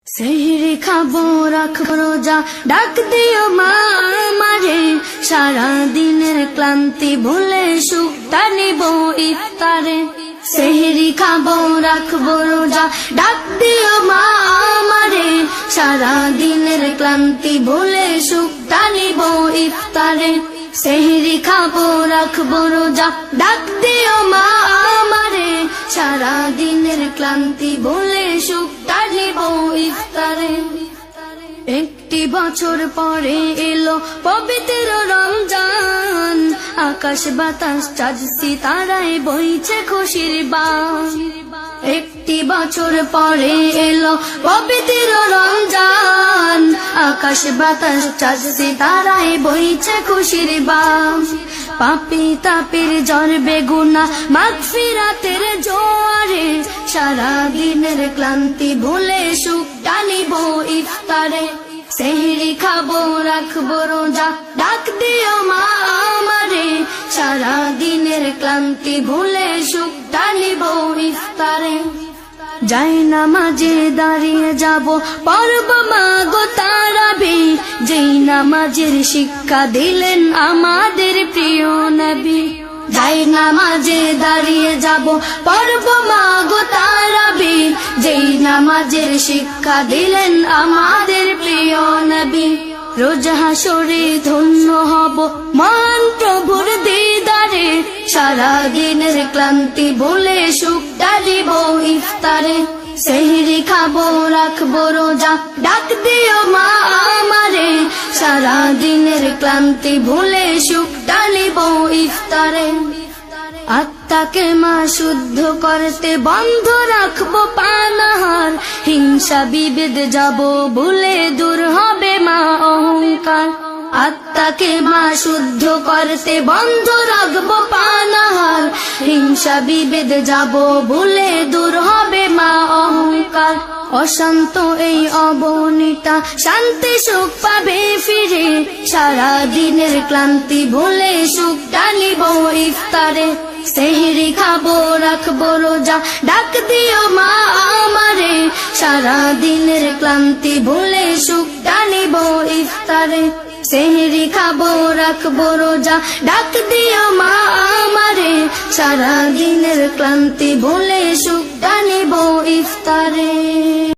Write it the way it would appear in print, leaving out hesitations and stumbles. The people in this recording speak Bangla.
সেহরি খাবো রাখবো রোজা, ডাক দিও মা আমারে, সারা দিনের ক্লান্তি ভুলে সুখটা নিব ইফতারে। সেহরি খাবো রাখবো রোজা, ডাক দিও মা আমারে, সারা দিনের ক্লান্তি ভুলে সুখটা নিব ইফতারে। সেহরি খাবো রাখবো রোজা, ডাক দিও মা আমারে, সারা দিনের ক্লান্তি ভুলে সুখটা নিব ইফতারে। একটি বছর পরে এলো পবিত্র রমজান, আকাশ বাতাস চাঁদ সিতারায় বইছে খুশির বান। একটি বছর পরে এলো পবিত্র রমজান, আকাশ বাতাস চাঁদ সিতারায় বইছে খুশির বান। পাপী তাপের জ্বর বেগুনা মাগফিরাতের জোয়ারে, সারা দিনের ক্লান্তি ভুলে সুখটা নিব ইফতারে। সেহরি খাবো রাখবো রোজা, ডাক দিও মা আমারে, সারা দিনের ক্লান্তি ভুলে সুখটা নিব ইফতারে। যাই নামাজে দাঁড়িয়ে যাব পড়ব মা গো তারাবি, যেই নামাজের শিক্ষা দিলেন আমাদের প্রিয় নবী। যাই নামাজে দাঁড়িয়ে যাব পড়ব মা গো তারাবি, যেই নামাজের শিক্ষা দিলেন আমাদের প্রিয় নবী। রোজ হাসরে ধন্য হব মহান প্রভুর দিদারে, সারা দিনের ক্লান্তি ভুলে সুখটা দিব ইফতারে। সেহরি খাবো রাখবো রোজা, ডাক দিও মা আমারে, সারা দিনের ক্লান্তি ভুলে সুখটা নিব ইফতারে। আত্মাকে মা শুদ্ধ করতে বন্ধ রাখবো পানাহার, হিংসা বিভেদ যাব ভুলে দূর হবে মা অহংকার। আত্মাকে মা শুদ্ধ করতে বন্ধ রাখবো পানাহার, হিংসা বিভেদ যাব ভুলে দূর হবে মা অহংকার। অশান্ত এই অবনীতা শান্তি সুখ পাবে ফিরে, সারা দিনের ক্লান্তি ভুলে সুখটা নিব ইফতারে। সেহরি খাবো রাখবো রোজা, ডাক দিও মা আমারে, সারা দিনের ক্লান্তি ভুলে সুখটা নিব ইফতারে। সেহরি খাবো রাখবো রোজা, ডাক দিও মা আমারে, সারা দিনের ক্লান্তি ভুলে সুখটা নিব ইফতারে।